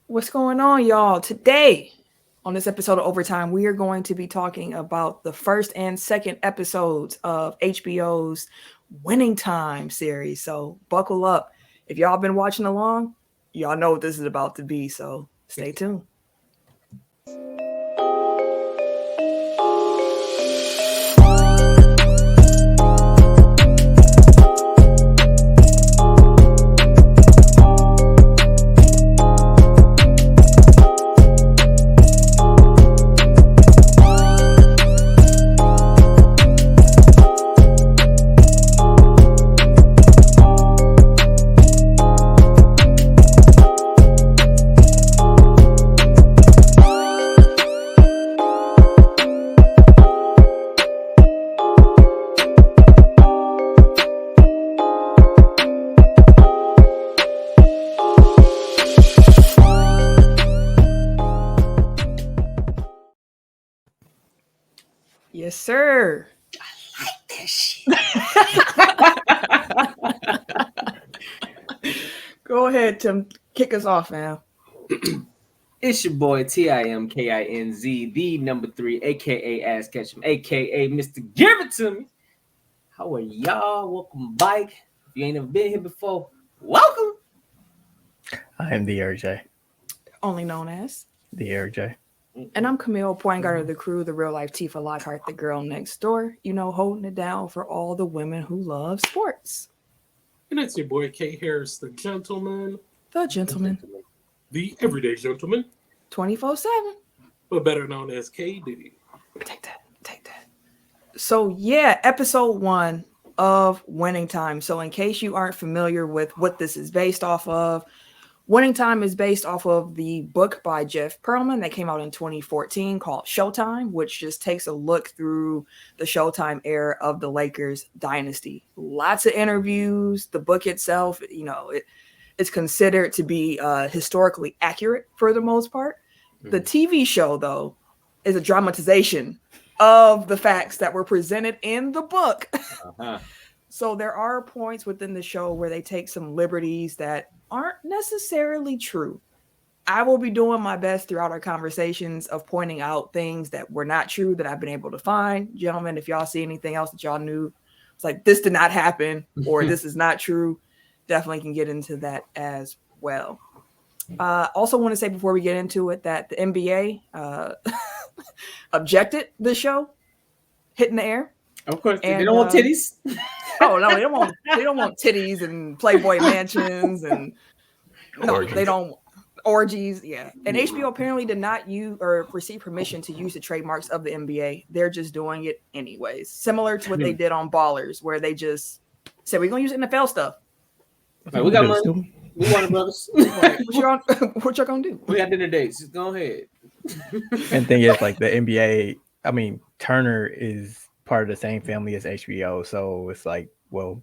What's going on, y'all? Today, on this episode of Overtime, we are going to be talking about the first and second episodes of HBO's Winning Time series. So, buckle up. If y'all been watching along, y'all know what this is about to be. So, stay tuned. Yes, sir. That shit. Go ahead, Tim. Kick us off, man. It's your boy TIMKINZ, the number 3, aka Ass Ketchum, aka Mr. Give It To Me. How are y'all? Welcome back. If you ain't never been here before, welcome. I am the RJ. Only known as. The RJ. And I'm Camille, point guard of the crew, the real life Tifa Lockhart, the girl next door, holding it down for all the women who love sports. And it's your boy K Harris, the gentleman. The gentleman. The everyday gentleman. 24/7. But better known as KD. Take that. So yeah, episode 1 of Winning Time. So in case you aren't familiar with what this is based off of, Winning Time is based off of the book by Jeff Pearlman that came out in 2014 called Showtime, which just takes a look through the Showtime era of the Lakers Dynasty. Lots of interviews. The book itself, it's considered to be historically accurate for the most part. The TV show, though, is a dramatization of the facts that were presented in the book. So there are points within the show where they take some liberties that aren't necessarily true. I will be doing my best throughout our conversations of pointing out things that were not true that I've been able to find. Gentlemen, if y'all see anything else that y'all knew, it's like this did not happen or this is not true, definitely can get into that as well. Also want to say before we get into it that the NBA objected the show hitting the air. Of course, they don't want titties. Oh no, they don't want titties and Playboy mansions and they don't orgies. Yeah, and HBO apparently did not use or receive permission to use the trademarks of the NBA. They're just doing it anyways, similar to what they did on Ballers, where they just said we're gonna use NFL stuff. Right, we got money. We want it, brothers. What y'all gonna do? We got dinner dates. Just go ahead. And thing is, like the NBA, I mean, Turner is part of the same family as HBO, so it's like, well,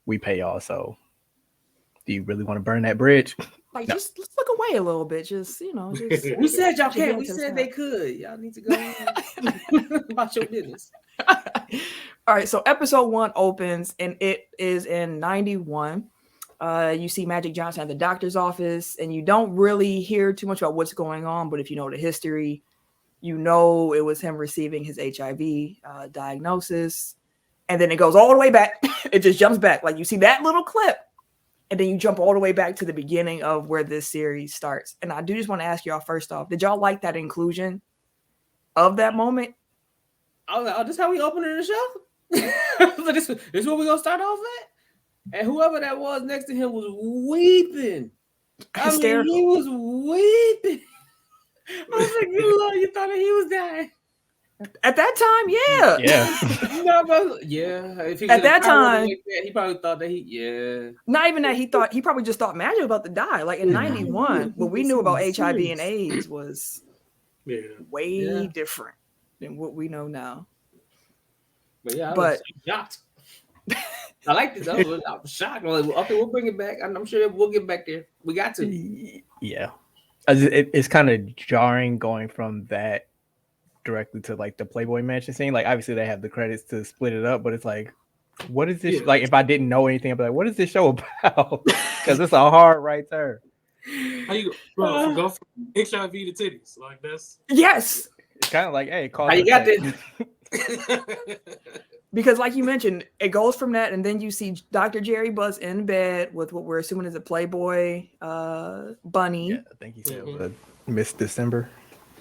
we pay y'all. So, do you really want to burn that bridge? Like, no. Just let's look away a little bit. Just we said y'all can't. We said they could. Y'all need to go about your business. All right. So episode 1 opens, and it is in 91. You see Magic Johnson at the doctor's office, and you don't really hear too much about what's going on. But if you know the history, it was him receiving his HIV diagnosis. And then it goes all the way back. It just jumps back. Like you see that little clip, and then you jump all the way back to the beginning of where this series starts. And I do just want to ask y'all first off, did y'all like that inclusion of that moment? Oh, this is how we opening the show? this is what we're going to start off at? And whoever that was next to him was weeping. Hysterical. He was weeping. I was like, you thought that he was dying. At that time, yeah. If he at that time, like that, he probably thought that Not even that he probably just thought Magic was about to die. Like in 91, what we knew about HIV and AIDS was way different than what we know now. But I was shocked. I liked it though. I was shocked. Like, okay, we'll bring it back. I'm sure we'll get back there. We got to. Yeah. It's kind of jarring going from that directly to like the Playboy Mansion scene. Like obviously they have the credits to split it up, but it's like, what is this? Like if I didn't know anything, I'd be like, what is this show about? Because it's a hard right turn. How you go from HIV to titties? Like that's Yes, It's kind of like, hey, call How you got this? because like you mentioned, it goes from that, and then you see Dr. Jerry Buss in bed with what we're assuming is a Playboy bunny. Yeah, I think he said it was Miss December.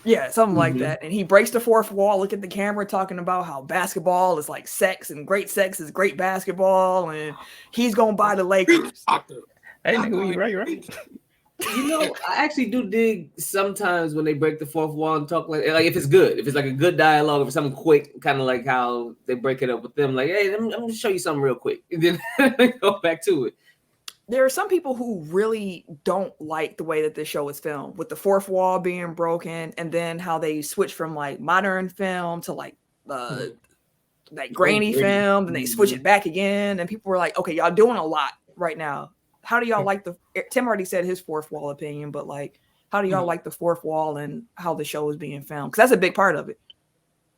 Yeah, something like that. And he breaks the fourth wall, look at the camera, talking about how basketball is like sex, and great sex is great basketball, and he's gonna buy the Lakers. Hey, nigga, right. You know, I actually do dig sometimes when they break the fourth wall and talk like if it's good, if it's like a good dialogue, if it's something quick, kind of like how they break it up with them, like, hey, I'm gonna show you something real quick, and then go back to it. There are some people who really don't like the way that this show is filmed, with the fourth wall being broken, and then how they switch from like modern film to like like grainy film, and they switch it back again, and people were like, okay, y'all doing a lot right now. How do y'all like Tim already said his fourth wall opinion, but like, how do y'all like the fourth wall and how the show is being filmed? Because that's a big part of it.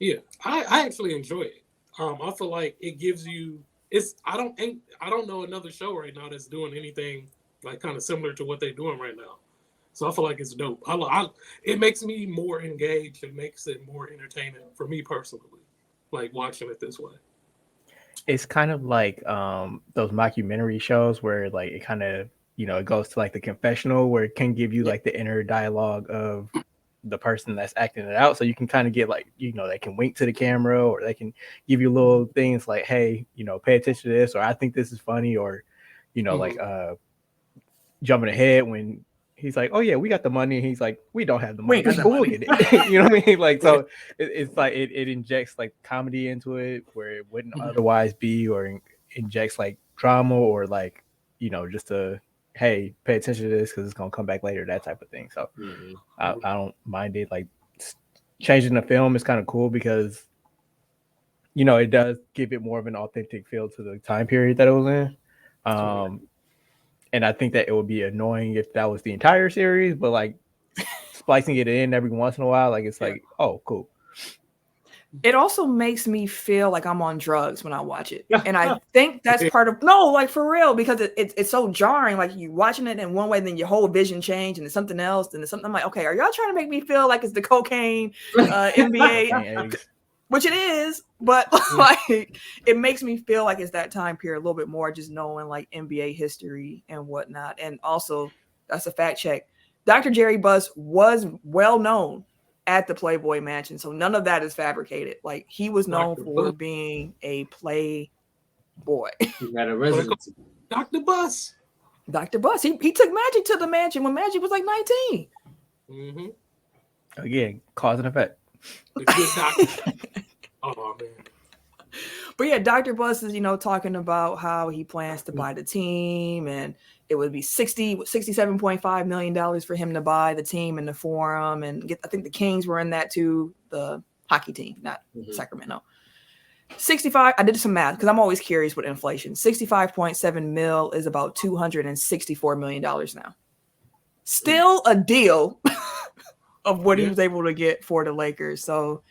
Yeah, I actually enjoy it. I feel like it gives you. I don't know another show right now that's doing anything like kind of similar to what they're doing right now. So I feel like it's dope. It makes me more engaged. It makes it more entertaining for me personally, like watching it this way. It's kind of like those mockumentary shows where like it kind of, it goes to like the confessional where it can give you like the inner dialogue of the person that's acting it out. So you can kind of get like, they can wink to the camera, or they can give you little things like, hey, pay attention to this, or I think this is funny, or, like jumping ahead when he's like, oh yeah, we got the money. And he's like, we don't have the money. We'll get it. You know what I mean? Like, so it's like, it injects like comedy into it where it wouldn't otherwise be, or injects like drama, or like, just a, hey, pay attention to this because it's going to come back later, that type of thing. So I don't mind it. Like changing the film is kind of cool because, it does give it more of an authentic feel to the time period that it was in. And I think that it would be annoying if that was the entire series, but like splicing it in every once in a while, like it's like, oh, cool. It also makes me feel like I'm on drugs when I watch it. And I think that's part of, no, like for real, because it's so jarring. Like you watching it in one way, then your whole vision change and it's something else. And it's something, I'm like, okay, are y'all trying to make me feel like it's the cocaine NBA? Which it is, but like it makes me feel like it's that time period a little bit more, just knowing like NBA history and whatnot. And also, that's a fact check. Dr. Jerry Buss was well known at the Playboy Mansion, so none of that is fabricated. Like he was known for being a playboy. He got a residency. Dr. Buss. Dr. Buss. He took Magic to the mansion when Magic was like 19. Mm-hmm. Again, cause and effect. Oh man. But yeah, Dr. Buss is, talking about how he plans to buy the team, and it would be $67.5 million for him to buy the team and the forum, and I think the Kings were in that too, the hockey team, not Sacramento. 65. I did some math because I'm always curious with inflation. 65.7 mil is about $264 million now. Still a deal of what he was able to get for the Lakers. So,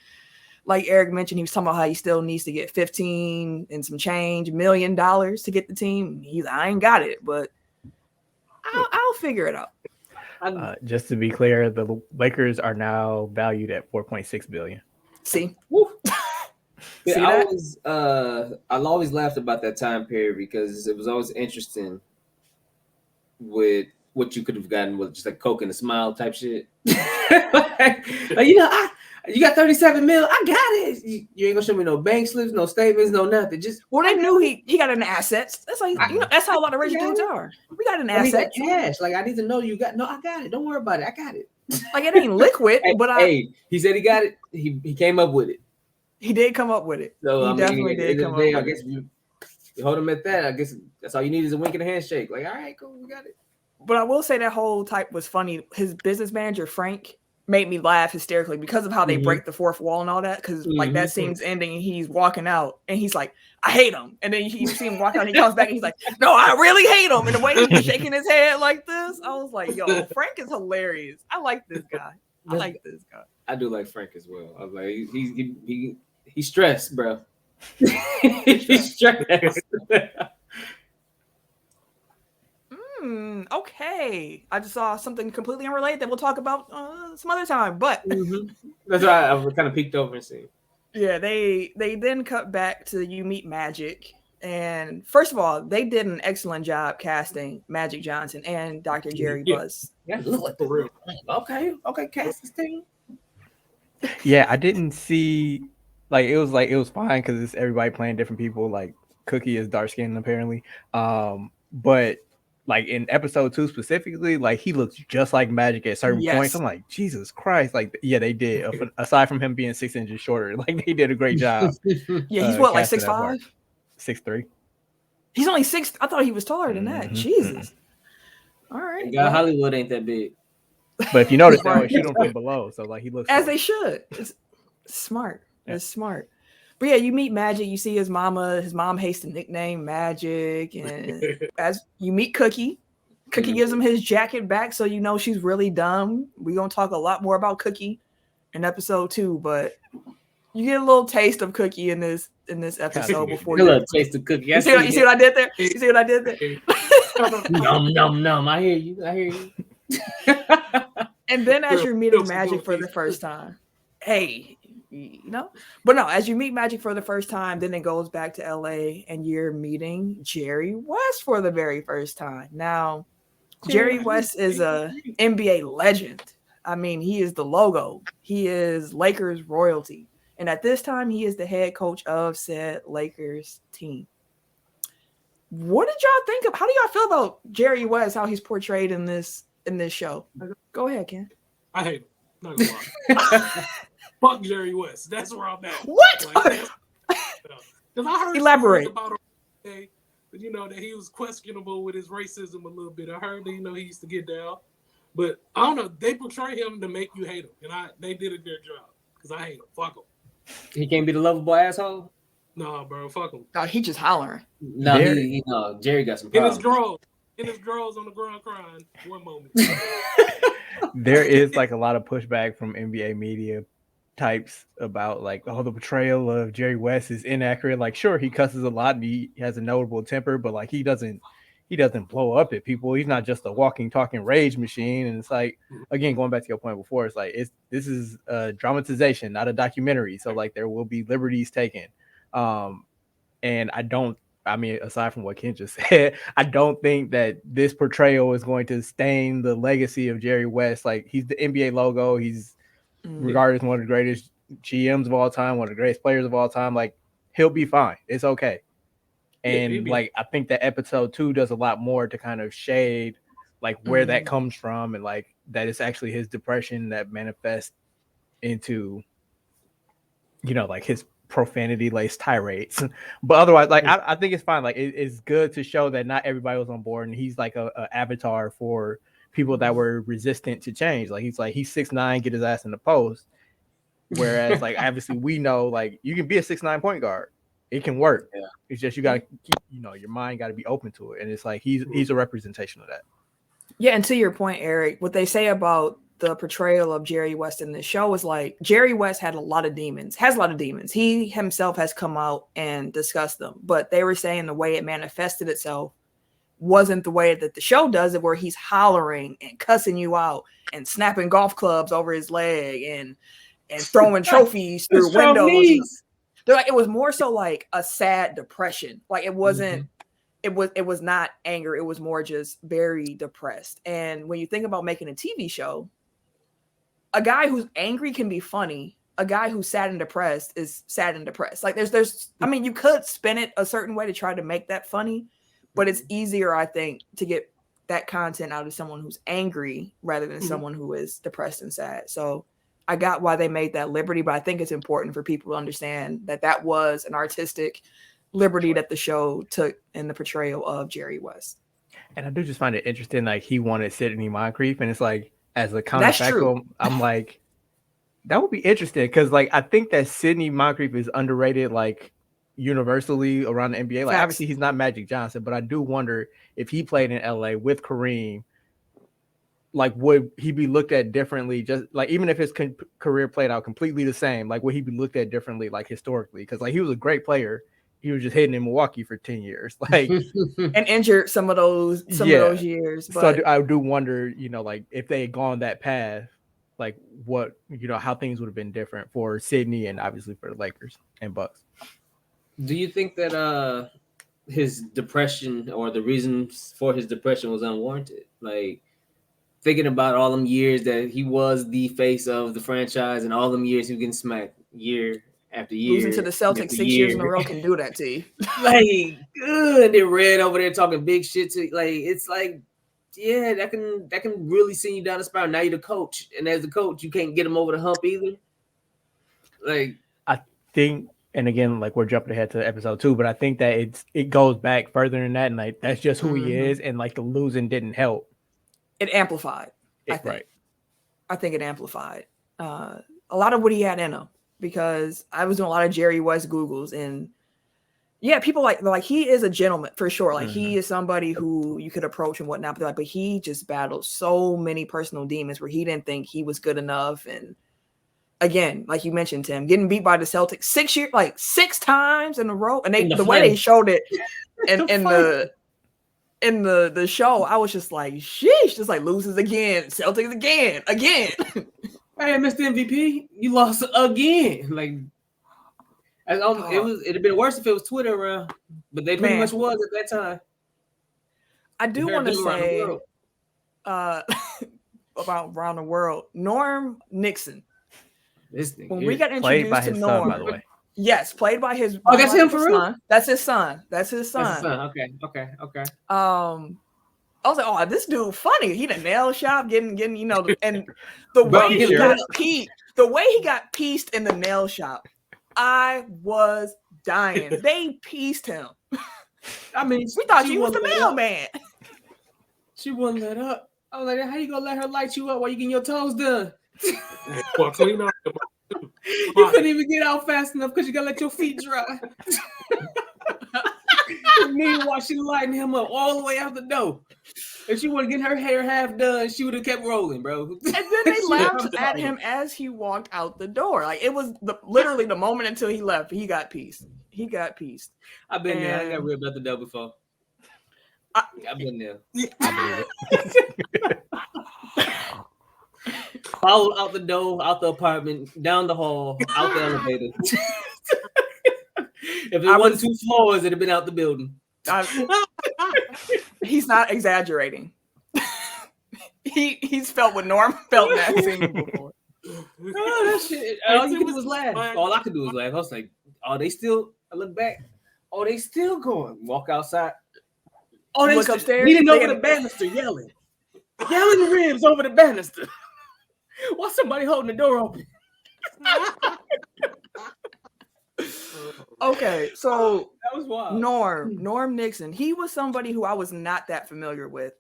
like Eric mentioned, he was talking about how he still needs to get 15 and some change $1 million to get the team. I ain't got it, but I'll figure it out. Just to be clear, the Lakers are now valued at $4.6 billion. See? Yeah, I always laughed about that time period because it was always interesting with what you could have gotten with just like Coke and a smile type shit. You got 37 mil. I got it. You ain't gonna show me no bank slips, no statements, no nothing. Just they knew he got an assets. That's like that's how a lot of rich dudes are. We got an asset. Cash. Like I need to know you got. No, I got it. Don't worry about it. I got it. Like it ain't liquid, he said he got it. He came up with it. He did come up with it. So he definitely did come up with it. I guess you hold him at that. I guess that's all you need is a wink and a handshake. Like, all right, cool, we got it. But I will say that whole type was funny. His business manager, Frank, made me laugh hysterically because of how they break the fourth wall and all that. Because like that scene's ending and he's walking out and he's like, I hate him. And then you see him walk out and he comes back and he's like, no, I really hate him. And the way he's shaking his head like this, I was like, yo, Frank is hilarious. I like this guy. I do like Frank as well. I was like, he's stressed, bro. He's stressed. Okay. I just saw something completely unrelated that we'll talk about some other time. But That's why I kind of peeked over and see. yeah, they then cut back to You Meet Magic. And first of all, they did an excellent job casting Magic Johnson and Dr. Jerry Buss. Yeah, look For real. Okay, cast this thing. Yeah, I didn't see it was fine because it's everybody playing different people. Like Cookie is dark skinned apparently. But like in episode 2 specifically, like he looks just like Magic at certain points. I'm like, Jesus Christ! Like, yeah, they did. Aside from him being 6 inches shorter, like they did a great job. Yeah, he's what, like casting that part. 6'5"? 6'3". He's only 6. I thought he was taller than that. Jesus. All right. God, Hollywood ain't that big. But if you notice, they always shoot him from below, so like he looks as they should. It's smart. Yeah. It's smart. But yeah, you meet Magic. You see his mama. His mom hates the nickname Magic, and as you meet Cookie, Cookie gives him his jacket back, so you know she's really dumb. We're gonna talk a lot more about Cookie in episode 2, but you get a little taste of Cookie in this episode before you. A little taste of Cookie. You see what I did there? You see what I did there? Num. I hear you. And then as you're meeting Magic for the first time, hey, but no, as you meet Magic for the first time, then it goes back to LA and you're meeting Jerry West for the very first time. Now, Jerry West is a NBA legend. I mean, he is the logo. He is Lakers royalty. And at this time, he is the head coach of said Lakers team. What did y'all think of? How do y'all feel about Jerry West, how he's portrayed in this show? Go ahead, Ken. I hate him. Not gonna lie. Fuck Jerry West. That's where I'm at. What? Because I heard Elaborate about him, that he was questionable with his racism a little bit. I heard that he used to get down, but I don't know. They portray him to make you hate him, and they did their job because I hate him. Fuck him. He can't be the lovable asshole. Nah, bro, fuck him. Oh, he just hollering. No, Jerry got some problems. In his drawers on the ground crying. One moment. There is like a lot of pushback from NBA media types about like, the portrayal of Jerry West is inaccurate. Like, sure, he cusses a lot and he has a notable temper, but like he doesn't blow up at people. He's not just a walking, talking rage machine. And it's like, again, going back to your point before, it's like this is a dramatization, not a documentary. So like there will be liberties taken. And aside from what Ken just said, I don't think that this portrayal is going to stain the legacy of Jerry West. Like, he's the NBA logo. He's regarded as one of the greatest GMs of all time, one of the greatest players of all time. Like, he'll be fine. It's okay. And I think that episode 2 does a lot more to kind of shade like where that comes from, and like that it's actually his depression that manifests into, like his profanity laced tirades. But otherwise, like I think it's fine. Like it's good to show that not everybody was on board, and he's like a avatar for people that were resistant to change. Like he's 6'9", get his ass in the post. Whereas like obviously we know like you can be a 6'9" point guard. It can work. Yeah. It's just you gotta keep, your mind gotta be open to it. And it's like he's a representation of that. Yeah, and to your point, Eric, what they say about the portrayal of Jerry West in this show is like Jerry West has a lot of demons. He himself has come out and discussed them, but they were saying the way it manifested itself wasn't the way that the show does it, where he's hollering and cussing you out and snapping golf clubs over his leg and throwing trophies through windows. They're like, it was more so like a sad depression. Like it wasn't, it was not anger. It was more just very depressed. And when you think about making a TV show, a guy who's angry can be funny. A guy who's sad and depressed is sad and depressed. Like you could spin it a certain way to try to make that funny, but it's easier, I think, to get that content out of someone who's angry rather than someone who is depressed and sad. So I got why they made that liberty, but I think it's important for people to understand that was an artistic liberty that the show took in the portrayal of Jerry West. And I do just find it interesting, like he wanted Sidney Moncrief, and it's like, as a counterfactual, I'm like, that would be interesting, because like I think that Sidney Moncrief is underrated, like universally around the NBA. Like obviously he's not Magic Johnson, but I do wonder if he played in LA with Kareem, like would he be looked at differently? Just like even if his career played out completely the same, like would he be looked at differently, like historically? Because like he was a great player he was just hitting in Milwaukee for 10 years. Like, and injured some of those years. But so I do wonder, like if they had gone that path, like what, how things would have been different for Sydney and obviously for the Lakers and Bucks. Do you think that his depression or the reasons for his depression was unwarranted? Like, thinking about all them years that he was the face of the franchise and all them years he was getting smacked year after year. Losing to the Celtics 6 years in a row can do that to you. Like, good. They're red over there talking big shit to like. It's like, yeah, that can really send you down the spiral. Now you're the coach, and as the coach, you can't get him over the hump either. Like, I think, and again, like we're jumping ahead to episode 2, but I think that it goes back further than that, and like that's just who he is, and like the losing didn't help. It amplified. I think. Right. I think it amplified a lot of what he had in him, because I was doing a lot of Jerry West Googles, and yeah, people like he is a gentleman for sure. Like he is somebody who you could approach and whatnot, but he just battled so many personal demons where he didn't think he was good enough. And again, like you mentioned, Tim, getting beat by the Celtics 6 times in a row, and the way they showed it in the show, I was just like, sheesh, just like loses again, Celtics again. Hey, Mr. MVP, you lost again. Like, it'd have been worse if it was Twitter around, but they pretty much was at that time. I do want to say about around the world, Norm Nixon. When we got introduced by to his Norm, son, by the way. Yes, played by his. Oh, that's him for real? Son. That's his son. Okay. I was like, oh, this dude funny. He the nail shop getting, and the way he got pieced in the nail shop, I was dying. They pieced him. I mean, we thought she was the mailman. She wouldn't let up. I was like, how you gonna let her light you up while you getting your toes done? Well, clean up. You couldn't even get out fast enough because you gotta let your feet dry. Meanwhile, she lighting him up all the way out the door. If she would have get her hair half done, she would have kept rolling, bro. And then they laughed at him as he walked out the door. Like, it was literally the moment until he left. He got pieced. I've been there. I got ripped out the door before. I've been there. Followed out the door, out the apartment, down the hall, out the elevator. If it wasn't 2 floors, it'd have been out the building. He's not exaggerating. He's felt what Norm felt in that scene before. Oh, that shit. All you could do was laugh. All I could do was laugh. I was like, I look back. Oh, they still going. Walk outside. Oh, they look upstairs. Leaning over the banister, yelling ribs over the banister. Why somebody holding the door open? Okay, so that was wild. Norm Nixon. He was somebody who I was not that familiar with,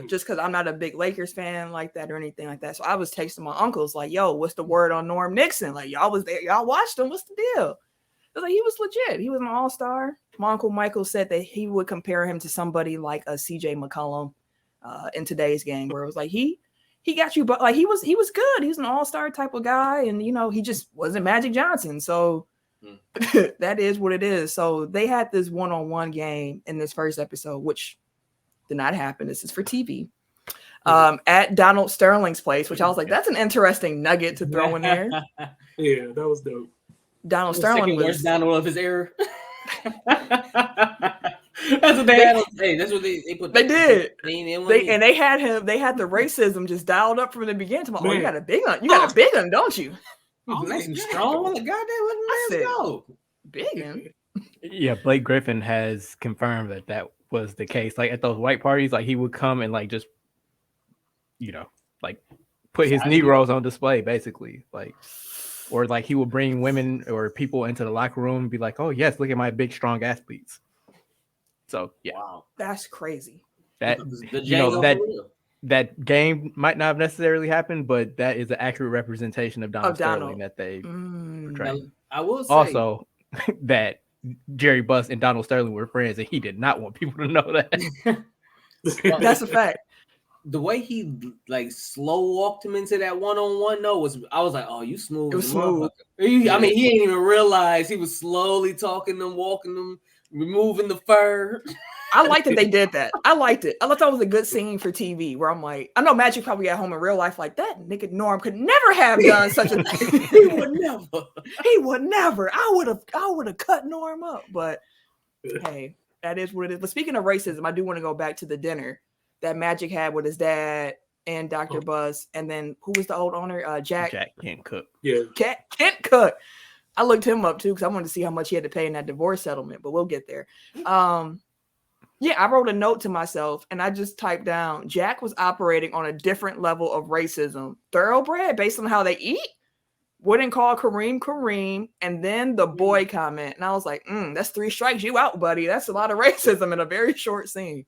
just because I'm not a big Lakers fan like that or anything like that. So I was texting my uncles like, "Yo, what's the word on Norm Nixon? Like, y'all was there, y'all watched him. What's the deal?" I was like, he was legit. He was an all-star. My uncle Michael said that he would compare him to somebody like a CJ McCollum in today's game, where it was like he got you, but like he was good. He was an all-star type of guy, and he just wasn't Magic Johnson. So that is what it is. So they had this one-on-one game in this first episode, which did not happen. This is for TV. At Donald Sterling's place, which I was like, that's an interesting nugget to throw in there. Yeah, that was dope. Donald Sterling was worst Donald of his era. That's what they had. Hey, that's what they put. They did. They had him. They had the racism just dialed up from the beginning. Oh, you got a big one. You got a big one, don't you? Nice and strong. The goddamn let's go. Big one. Yeah, Blake Griffin has confirmed that was the case. Like at those white parties, like he would come and like just, like put his Negroes on display, basically. Like, or like he would bring women or people into the locker room and be like, "Oh yes, look at my big strong athletes." So yeah, wow, that's crazy. That that game might not have necessarily happened, but that is an accurate representation of Donald Sterling that they portrayed. I will say also that Jerry Buss and Donald Sterling were friends, and he did not want people to know that. That's a fact. the way he like slow walked him into that one-on-one though I was like, oh, you smooth. It was smooth. I mean, he ain't even realize he was slowly talking them, walking them, removing the fur. I liked that they did that. I liked it. I thought that was a good scene for TV where I'm like, I know Magic probably at home in real life like that nigga Norm could never have done such a thing. He would never. He would never. I would have cut Norm up. But hey, that is what it is. But speaking of racism, I do want to go back to the dinner that Magic had with his dad and Dr. Buzz, and then who was the old owner? Jack Kent Cook. Yeah. Kent Cook. I looked him up too because I wanted to see how much he had to pay in that divorce settlement, but we'll get there. Yeah, I wrote a note to myself and I just typed down Jack was operating on a different level of racism. Thoroughbred based on how they eat. Wouldn't call Kareem, and then the boy comment. And I was like, that's 3 strikes you out, buddy. That's a lot of racism in a very short scene.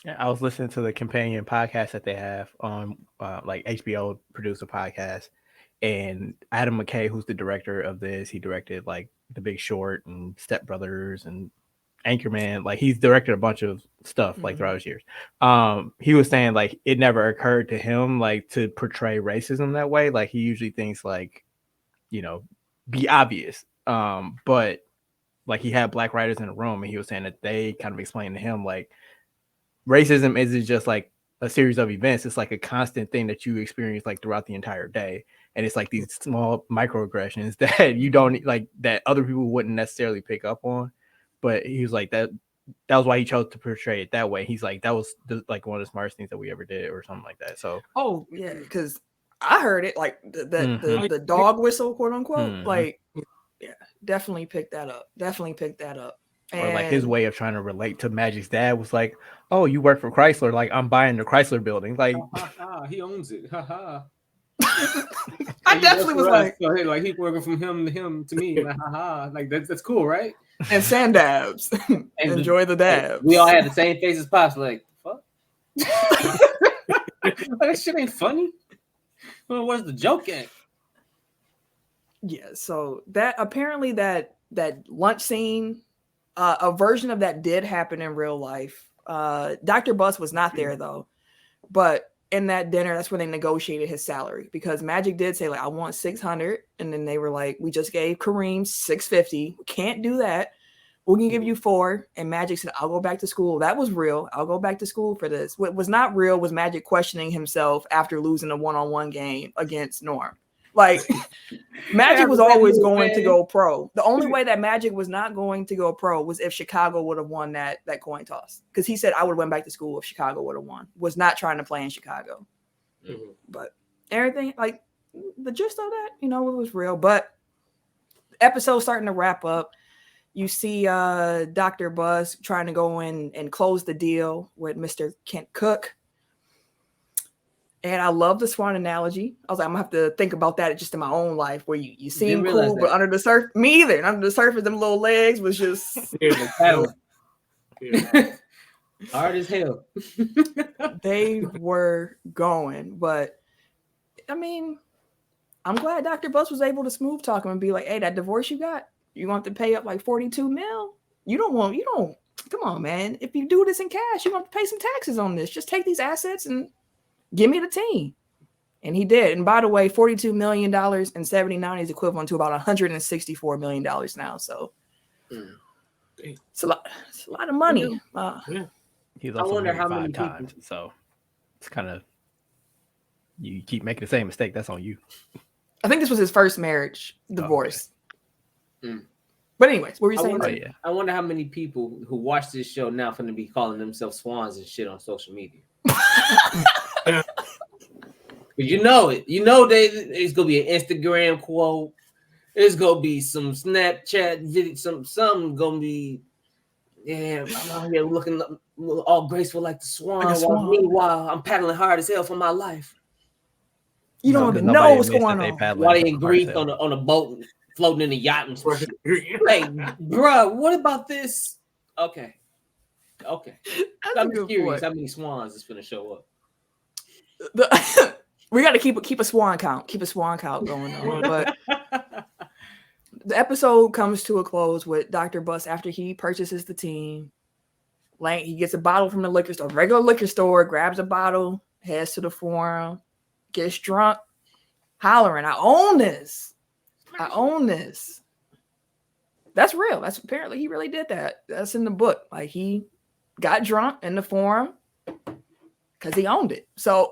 Yeah, I was listening to the companion podcast that they have on like HBO produced a podcast, and Adam McKay, who's the director of this, he directed like The Big Short and Step Brothers and Anchorman. Like he's directed a bunch of stuff like throughout his years. He was saying like it never occurred to him like to portray racism that way. Like he usually thinks like, you know, be obvious. But like he had black writers in the room and he was saying that they kind of explained to him like racism isn't just like a series of events. It's like a constant thing that you experience like throughout the entire day. And it's like these small microaggressions that you don't like that other people wouldn't necessarily pick up on. But he was like that was why he chose to portray it that way. He's like, that was like one of the smartest things that we ever did or something like that. So yeah, because I heard it like the dog whistle, quote unquote. Like, yeah, definitely picked that up. Or like his way of trying to relate to Magic's dad was like, oh, you work for Chrysler, like I'm buying the Chrysler building. Like he owns it. I definitely was like, so, hey, like he's working from him to me. Like, like that's cool, right? And sand dabs. And enjoy the dabs. We all had the same face as Pops, like, fuck. Like, that shit ain't funny. Well, where's the joke at? Yeah, so that apparently that lunch scene, a version of that did happen in real life. Dr. Bus was not there though, but in that dinner, that's when they negotiated his salary because Magic did say like, I want 600. And then they were like, we just gave Kareem 650. We can't do that. We can give you 4. And Magic said, I'll go back to school. That was real. I'll go back to school for this. What was not real was Magic questioning himself after losing a one-on-one game against Norm. Like Magic was always going to go pro. The only way that Magic was not going to go pro was if Chicago would have won that coin toss. Because he said I would have went back to school if Chicago would have won. Was not trying to play in Chicago. But everything, like the gist of that, you know, it was real. But the episode's starting to wrap up. You see Dr. Buzz trying to go in and close the deal with Mr. Kent Cook. And I love the Swan analogy. I was like, I'm gonna have to think about that just in my own life where you seem cool, but under the surface, me either. And under the surface, them little legs was just hard as hell. They were going, but I mean, I'm glad Dr. Bus was able to smooth talk him and be like, hey, that divorce you got, you want to pay up like 42 mil? You don't, come on, man. If you do this in cash, you want to pay some taxes on this. Just take these assets and give me the team. And he did. And by the way, $42 million in 79 is equivalent to about $164 million now. So it's a lot of money. He's also married 5 times. So it's kind of, you keep making the same mistake. That's on you. I think this was his first marriage, divorce. But anyways, what were you saying? I wonder how many people who watch this show now going to be calling themselves swans and shit on social media. But you know it. You know it's gonna be an Instagram quote. It's gonna be some Snapchat video. Something gonna be. Yeah, I'm out here looking all graceful like the swan. While meanwhile, I'm paddling hard as hell for my life. You don't even know what's going on. While they in Greece on a boat, floating in a yacht and stuff. Like, bro, what about this? Okay. I'm just curious how many swans is gonna show up. We got to keep a swan count. Keep a swan count going on. But the episode comes to a close with Dr. Bus after he purchases the team. Like he gets a bottle from the liquor store, regular liquor store, grabs a bottle, heads to the forum, gets drunk, hollering, I own this. I own this. That's real. That's apparently he really did that. That's in the book. Like he got drunk in the forum because he owned it. So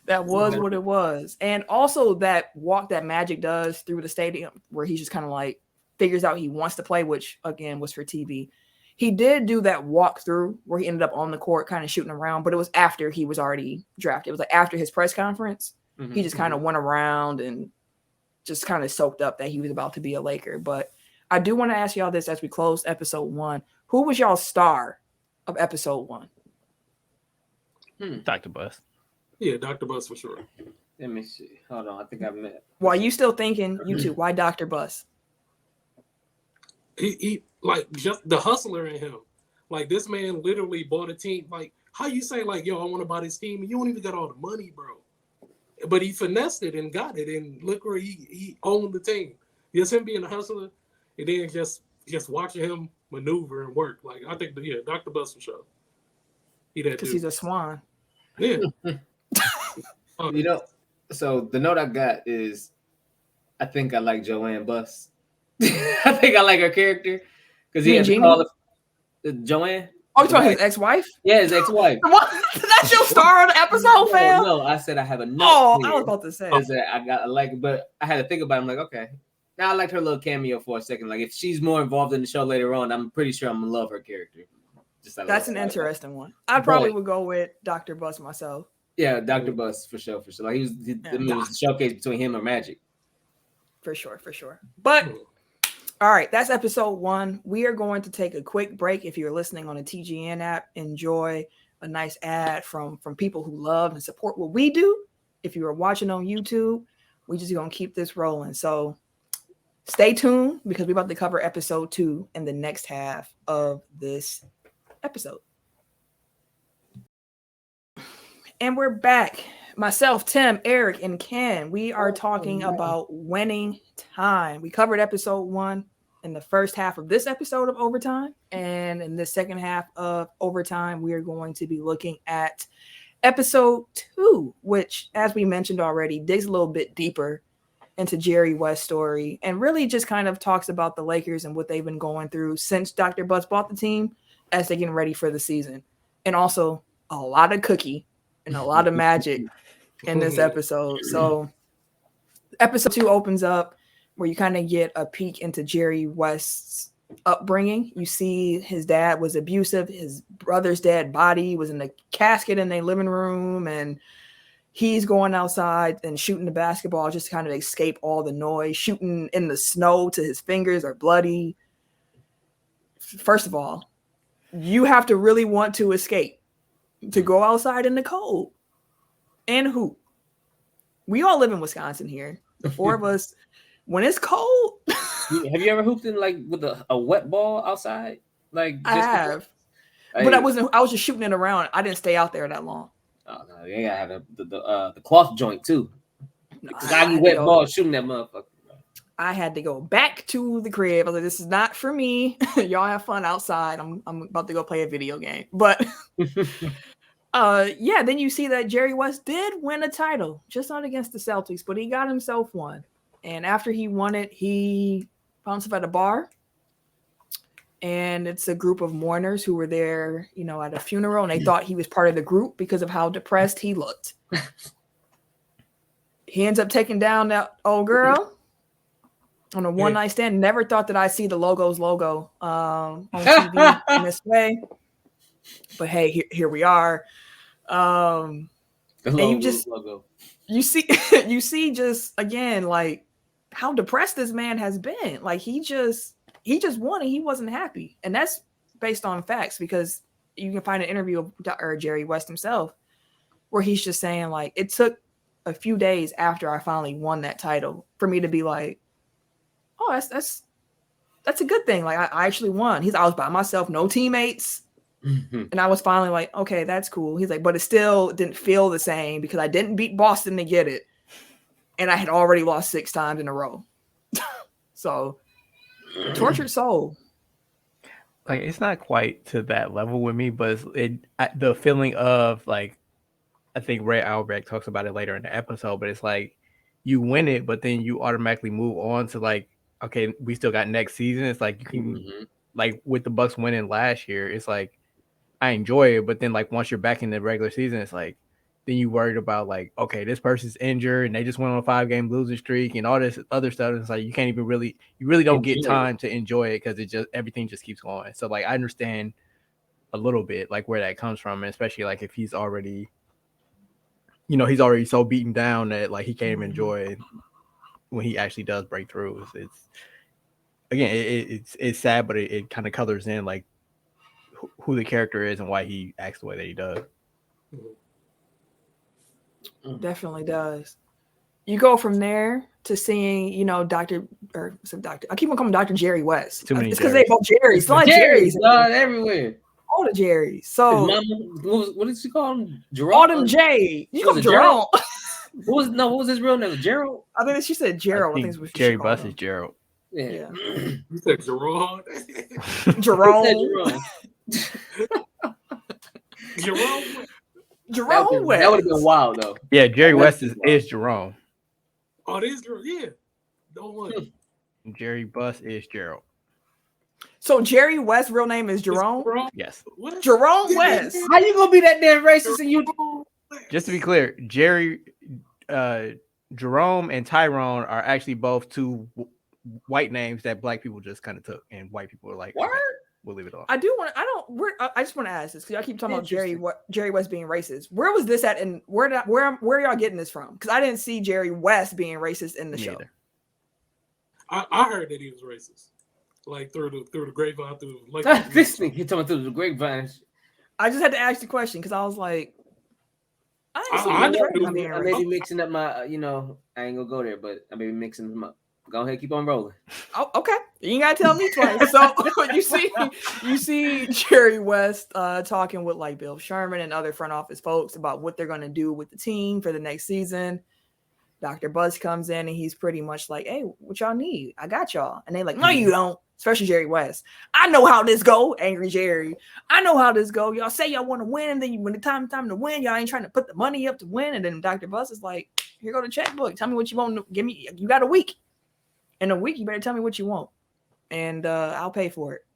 that was what it was. And also that walk that Magic does through the stadium where he just kind of like figures out he wants to play, which again was for TV. He did do that walk through where he ended up on the court kind of shooting around, but it was after he was already drafted. It was like after his press conference. Mm-hmm. He just kind of went around and just kind of soaked up that he was about to be a Laker. But I do want to ask y'all this as we close episode 1. Who was y'all star of episode 1? Dr. Bus. Yeah, Dr. Bus for sure. Let me see. Hold on. I think I met. Why you still thinking, you two, why Dr. Bus? He like just the hustler in him. Like this man literally bought a team. Like how you say like, yo, I want to buy this team. You don't even got all the money, bro. But he finessed it and got it. And look where he owned the team. Just him being a hustler and then just watching him maneuver and work. Like I think, yeah, Dr. Bus for sure. Because he's a Swan. Yeah. You know, so the note I got is I think I like Joanne Buss. I think I like her character because he has to call it Joanne. Oh, you're talking his ex-wife? Yeah, his ex-wife. That's your star on the episode, fam? No, I said I have a note. Oh, I was about to say. I like it, but I had to think about it. I'm like, okay. Now I liked her little cameo for a second. Like, if she's more involved in the show later on, I'm pretty sure I'm going to love her character. That's an interesting one. I probably would go with Dr. Bus myself. Yeah, Dr. Bus for sure. Like, it was the showcase between him and Magic. For sure. But all right, that's episode 1. We are going to take a quick break. If you're listening on a TGN app, enjoy a nice ad from people who love and support what we do. If you are watching on YouTube, we just going to keep this rolling. So stay tuned because we're about to cover episode 2 in the next half of this episode. And we're back. Myself, Tim, Eric, and Ken. We are talking about winning time. We covered episode 1 in the first half of this episode of Overtime. And in the second half of Overtime, we are going to be looking at episode 2, which, as we mentioned already, digs a little bit deeper into Jerry West's story and really just kind of talks about the Lakers and what they've been going through since Dr. Butts bought the team as they're getting ready for the season. And also a lot of cookie and a lot of magic in this episode. So episode 2 opens up where you kind of get a peek into Jerry West's upbringing. You see his dad was abusive. His brother's dead body was in the casket in their living room, and he's going outside and shooting the basketball just to kind of escape all the noise. Shooting in the snow to his fingers are bloody. First of all, you have to really want to escape to go outside in the cold and hoop. We all live in Wisconsin here. The 4 of us. When it's cold. Have you ever hooped in like with a wet ball outside? Like I have. But I was just shooting it around. I didn't stay out there that long. Oh no, you gotta have the cloth joint too. I wet ball shooting that motherfucker. I had to go back to the crib. I was like, this is not for me. Y'all have fun outside. I'm about to go play a video game. But then you see that Jerry West did win a title, just not against the Celtics, but he got himself one. And after he won it, he found himself at a bar. And it's a group of mourners who were there, at a funeral. And they thought he was part of the group because of how depressed he looked. He ends up taking down that old girl on a one-night stand. Never thought that I'd see the logo on TV in this way. But hey, here we are. And you see just again, like how depressed this man has been. Like he just won and he wasn't happy. And that's based on facts because you can find an interview of Jerry West himself where he's just saying like, it took a few days after I finally won that title for me to be like, oh, that's a good thing. Like I actually won. I was by myself, no teammates. Mm-hmm. And I was finally like, okay, that's cool. He's like, but it still didn't feel the same because I didn't beat Boston to get it. And I had already lost 6 times in a row. So tortured soul. like it's not quite to that level with me, but the feeling of like I think Ray Albrecht talks about it later in the episode, but it's like you win it, but then you automatically move on to like, okay, we still got next season. It's like you can like with the Bucks winning last year, it's like I enjoy it, but then like once you're back in the regular season, it's like then you worried about like, okay, this person's injured and they just went on a 5-game losing streak and all this other stuff. It's like you can't even really don't get time to enjoy it because it just everything just keeps going. So like I understand a little bit like where that comes from, and especially like if he's already so beaten down that like he can't even enjoy when he actually does break through. It's again, it's sad, but it kind of colors in like who the character is and why he acts the way that he does. Definitely does. You go from there to seeing, Dr. I keep on calling Dr. Jerry West. Too many it's because they both Jerry's. A lot of Jerry's everywhere. All the Jerry's. So his mama, what did she call him? Jerome. Autumn J. You call him Jerome. What was his real name? Gerald? I think she said Gerald. I think it's what Jerry Buss is Gerald. Yeah. You said Jerome. Jerome. Jerome West. That would have been wild though. Yeah, Jerry West is Jerome. Oh, it is Jerome. Yeah. Don't worry. Jerry Buss is Gerald. So Jerry West's real name is Jerome? Yes. What? Jerome West. How you gonna be that damn racist and you? Just to be clear, Jerome and Tyrone are actually both two white names that black people just kind of took, and white people are like, "What? We'll leave it alone." I just want to ask this because I keep talking about Jerry West being racist. Where was this at, and where are y'all getting this from? Because I didn't see Jerry West being racist in the show. Either. I heard that he was racist, like through the grapevine, This thing you're talking through the grapevine. I just had to ask the question because I was like, I may be mixing up my, I ain't gonna go there, but I may be mixing them up. Go ahead, keep on rolling. Oh, okay. You ain't gotta tell me twice. So you see Jerry West talking with like Bill Sherman and other front office folks about what they're gonna do with the team for the next season. Dr. Buzz comes in and he's pretty much like, "Hey, what y'all need? I got y'all." And they're like, "No, you don't." Especially Jerry West. "I know how this go," angry Jerry. "I know how this go. Y'all say y'all want to win, and then when the time to win, y'all ain't trying to put the money up to win." And then Dr. Buzz is like, "Here go the checkbook. Tell me what you want. Give me. You got a week. In a week, you better tell me what you want, and I'll pay for it."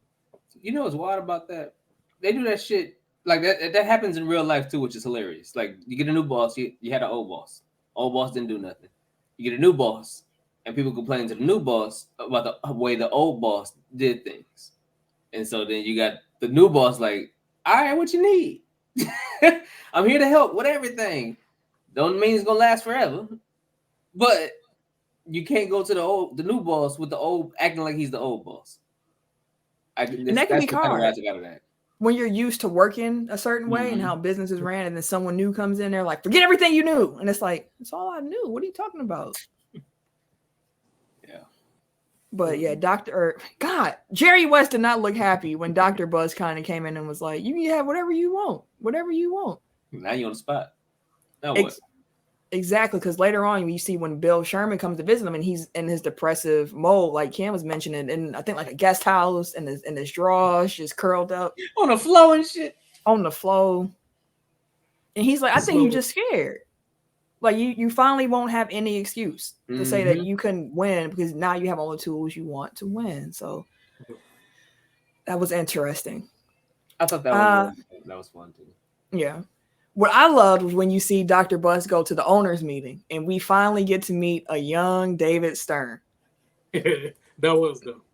You know what's wild about that? They do that shit like that. That happens in real life too, which is hilarious. Like you get a new boss, you had an old boss. Old boss didn't do nothing. You get a new boss, and people complain to the new boss about the way the old boss did things. And so then you got the new boss like, "All right, what you need? I'm here to help with everything. Don't mean it's gonna last forever, but you can't go to the new boss with the old acting like he's the old boss." And that can be hard when you're used to working a certain way and how businesses ran, and then someone new comes in there like, "Forget everything you knew," and it's like, "That's all I knew. What are you talking about?" Yeah. But yeah, Jerry West did not look happy when Dr. Buzz kind of came in and was like, "You can have whatever you want. Now you're on the spot. Now what? Exactly, because later on you see when Bill Sherman comes to visit him and he's in his depressive mode, like Cam was mentioning, and I think like a guest house and his drawers just curled up on the floor and shit. On the floor. And he's like, "I think you're just scared. Like you finally won't have any excuse to say that you couldn't win because now you have all the tools you want to win." So that was interesting. I thought that was fun too. Yeah. What I loved was when you see Dr. Buzz go to the owners meeting and we finally get to meet a young David Stern. That was dope.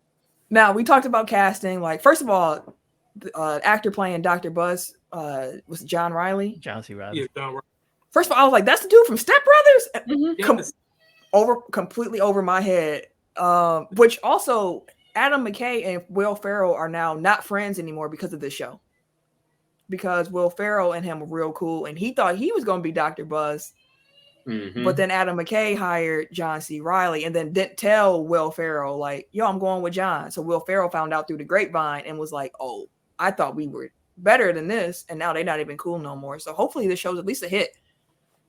Now, we talked about casting. Like, first of all, the actor playing Dr. Buzz was John Riley. John C. Riley. Yeah, John Riley. First of all, I was like, "That's the dude from Step Brothers?" Completely over my head. Which also, Adam McKay and Will Ferrell are now not friends anymore because of this show. Because Will Ferrell and him were real cool, and he thought he was going to be Dr. Buzz. But then Adam McKay hired John C. Riley and then didn't tell Will Ferrell, like, "Yo, I'm going with John." So Will Ferrell found out through the grapevine and was like, "Oh, I thought we were better than this, and now they're not even cool no more." So hopefully this show's at least a hit.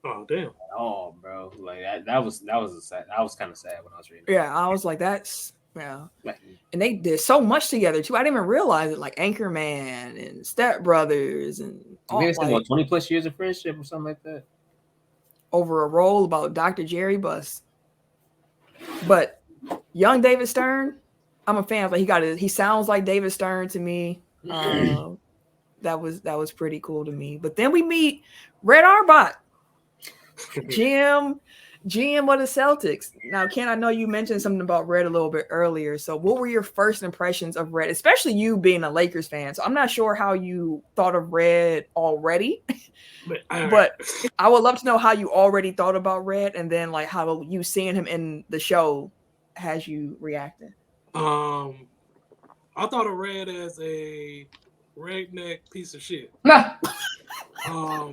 Oh, damn. Oh, bro. Like that was kind of sad when I was reading. Yeah, I was like, that's Yeah. Like, And they did so much together too. I didn't even realize it, like Anchorman and Step Brothers and I think all, it's like about 20 plus years of friendship or something like that. over a role about Dr. Jerry Buss. But young David Stern, I'm a fan. Like he sounds like David Stern to me. That was pretty cool to me. But then we meet Red Auerbach, GM of the Celtics. Now, Ken, I know you mentioned something about Red a little bit earlier. So what were your first impressions of Red, especially you being a Lakers fan? So I'm not sure how you thought of Red already, but I would love to know how you already thought about Red, and then like how you seeing him in the show has you reacting. I thought of Red as a redneck piece of shit. Oh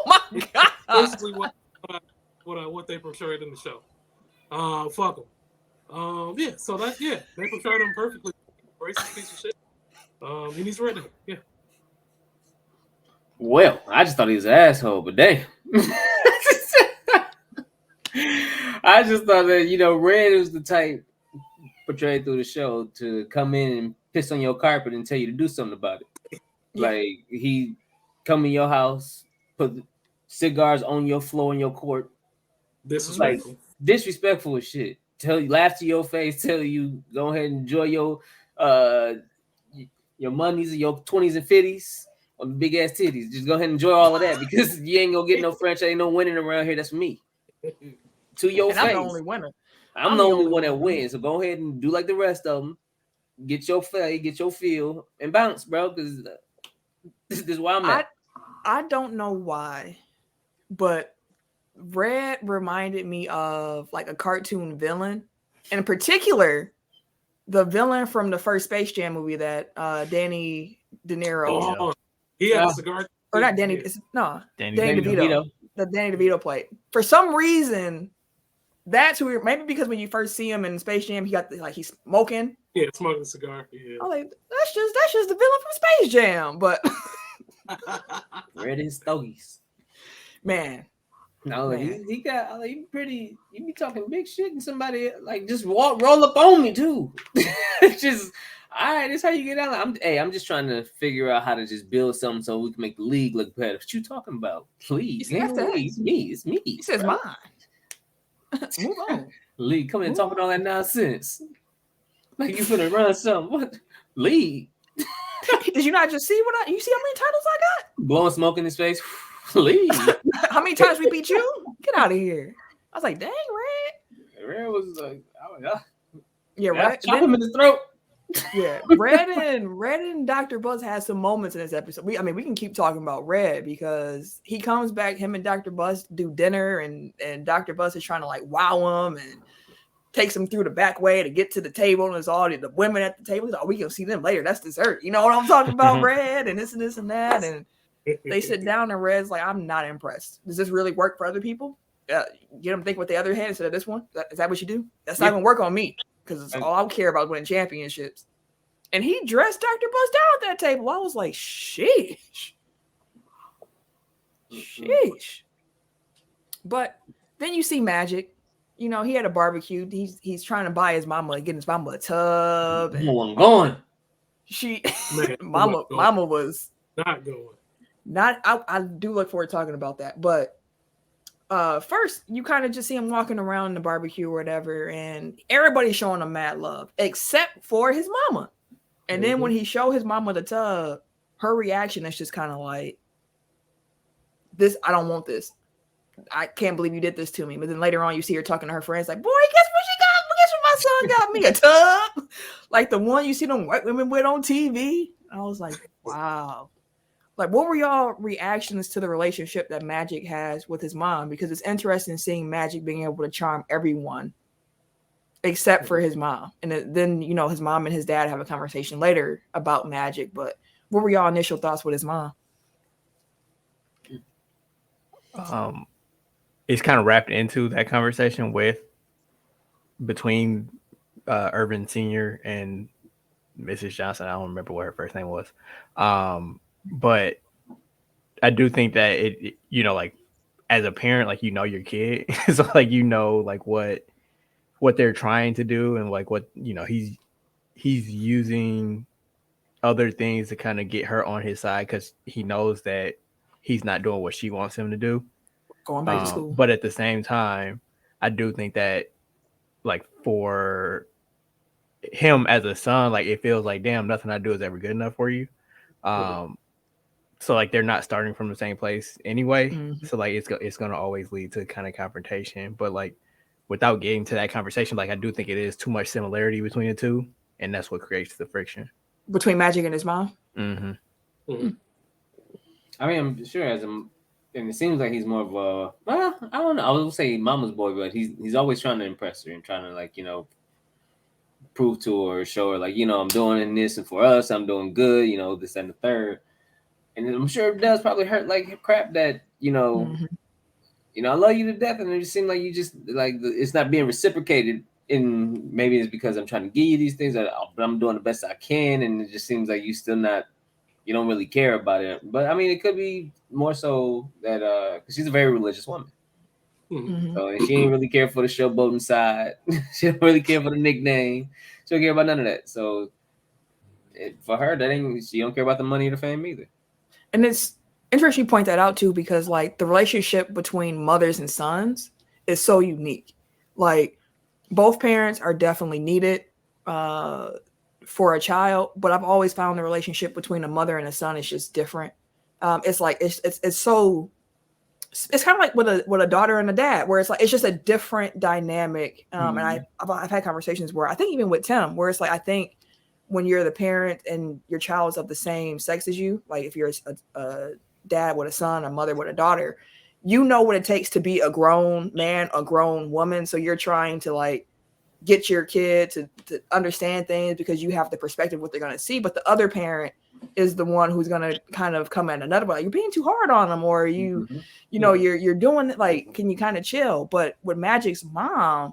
my god! Basically, what they portrayed in the show. Fuck him. Yeah. So they portrayed him perfectly. Racist piece of shit. And he's redneck. Yeah. Well, I just thought he was an asshole, but damn. I just thought that, Red was the type portrayed through the show to come in and piss on your carpet and tell you to do something about it. Yeah. Like, he come in your house, put cigars on your floor in your court. Disrespectful. Like, disrespectful as shit. Laugh to your face, tell you, go ahead and enjoy your monies and your 20s and 50s on the big ass titties. Just go ahead and enjoy all of that because you ain't gonna get no franchise, ain't no winning around here. That's for me. To your face. I'm the only winner. I'm the only one that wins. So go ahead and do like the rest of them. Get your feel, and bounce, bro. Because this is why I'm at. I don't know why, but Red reminded me of like a cartoon villain, and in particular, the villain from the first Space Jam movie that Danny De Niro. Oh, he had a cigar. Or not Danny. Danny DeVito. The Danny DeVito played. For some reason, that's who. Maybe because when you first see him in Space Jam, he got he's smoking. Yeah, smoking a cigar. Yeah. I'm like, that's just the villain from Space Jam. But Red is stogies. Man. No, he got he be talking big shit and somebody like just roll up on me too. Just all right, this how you get out. I'm just trying to figure out how to just build something so we can make the league look better. What you talking about? Please, it's me. He says mine. Move on. League coming and talking all that nonsense. Like you finna run something. What league? Did you not just see you see how many titles I got? Blowing smoke in his face. Leave. How many times we beat you? Get out of here. I was like, dang, Red. Red was like, Red. Chop him in the throat. Yeah, Red and Dr. Buzz has some moments in this episode. We can keep talking about Red because he comes back, him and Dr. Buzz do dinner, and Dr. Buzz is trying to like wow him and takes him through the back way to get to the table, and there's all the women at the table. He's like, we can see them later. That's dessert. You know what I'm talking about, Red, and this and that. And they sit down, and Red's like, I'm not impressed. Does this really work for other people? Get them to think with the other hand instead of this one? Is that what you do? That's not going to work on me because all I care about is winning championships. And he dressed Dr. Buzz down at that table. I was like, sheesh. But then you see Magic. You know, he had a barbecue. He's trying to buy his mama, get his mama a tub. And I'm going. Mama was not going. I do look forward to talking about that. But first, you kind of just see him walking around the barbecue or whatever, and everybody's showing him mad love, except for his mama. And then when he showed his mama the tub, her reaction is just kind of like, this, I don't want this. I can't believe you did this to me. But then later on, you see her talking to her friends like, boy, guess what she got? Guess what my son got me? A tub? Like the one you see them white women with on TV. I was like, wow. Like, what were y'all reactions to the relationship that Magic has with his mom? Because it's interesting seeing Magic being able to charm everyone except for his mom. And then, you know, his mom and his dad have a conversation later about Magic. But what were y'all initial thoughts with his mom? It's kind of wrapped into that conversation between Irvin Sr. and Mrs. Johnson. I don't remember what her first name was. But I do think that it, you know, like as a parent, like, you know, your kid, so like, you know, like what what they're trying to do and like what he's using other things to kind of get her on his side because he knows that he's not doing what she wants him to do. Going back to school. But at the same time, I do think that like for him as a son, like it feels like, damn, nothing I do is ever good enough for you. So like they're not starting from the same place anyway. Mm-hmm. So like it's gonna always lead to kind of confrontation. But like without getting to that conversation, like I do think it is too much similarity between the two, and that's what creates the friction between Magic and his mom. Mm-hmm. Mm-hmm. I mean, I'm sure and it seems like he's more of a, well, I don't know. I would say mama's boy, but he's always trying to impress her and trying to like, prove to her or show her like, I'm doing this and for us, I'm doing good, this and the third. And I'm sure it does probably hurt like crap that, Mm-hmm. I love you to death. And it just seems like you just like, it's not being reciprocated. And maybe it's because I'm trying to give you these things, but I'm doing the best I can. And it just seems like you don't really care about it. But I mean, it could be more so that, because she's a very religious woman. Mm-hmm. So and she ain't really care for the showboating side. She don't really care for the nickname. She don't care about none of that. So for her, she don't care about the money or the fame either. And it's interesting you point that out too, because like the relationship between mothers and sons is so unique. Like both parents are definitely needed for a child, but I've always found the relationship between a mother and a son is just different. It's like it's so. It's kind of like with a daughter and a dad, where it's like it's just a different dynamic. And I've had conversations where I think even with Tim, where it's like I think when you're the parent and your child is of the same sex as you, like if you're a dad with a son, a mother with a daughter, you know what it takes to be a grown man, a grown woman. So you're trying to like get your kid to understand things because you have the perspective of what they're going to see. But the other parent is the one who's going to kind of come at another, like, you're being too hard on them, or you're doing it, like, can you kind of chill? But with Magic's mom,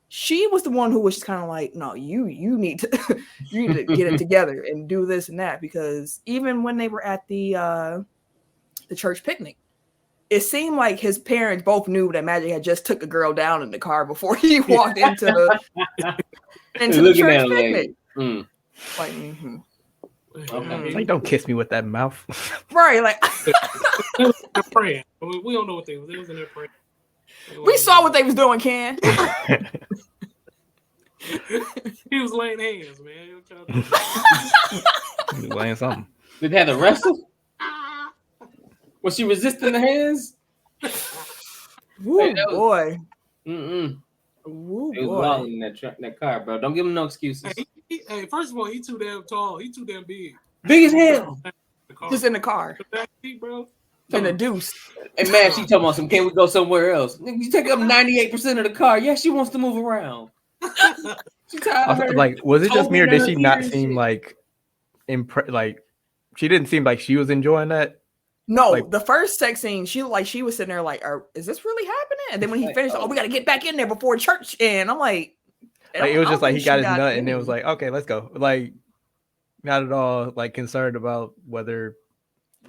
she was the one who was just kind of like, no, you need to get it together and do this and that, because even when they were at the church picnic, it seemed like his parents both knew that Magic had just took a girl down in the car before he walked into the church picnic. Like, mm-hmm. Okay. Like, don't kiss me with that mouth. Right, like They was in there praying. We don't know what they was. They was in there praying. We saw what they was doing, Ken. He was laying hands, man. He was laying something. Did they have to wrestle? Was she resisting the hands? Woo, Hey, boy. Mm-mm. Woo, It was boy. wild in that car, bro. Don't give him no excuses. Hey, first of all, he too damn tall. He too damn big. Big as hell. Just in the car. The back seat, bro. In a deuce. And man, she talking about some, can we go somewhere else? Nigga, you take up 98% of the car. Yeah, she wants to move around. She tired of her. Like, was it just me, or did she not shit. seem like like she didn't seem like she was enjoying that? No, Like- the first sex scene, she was sitting there like, is this really happening? And then when he finished, we got to get back in there before church. And I'm like it was just like he got his nut, and it was like, okay, let's go. Like, not at all like concerned about whether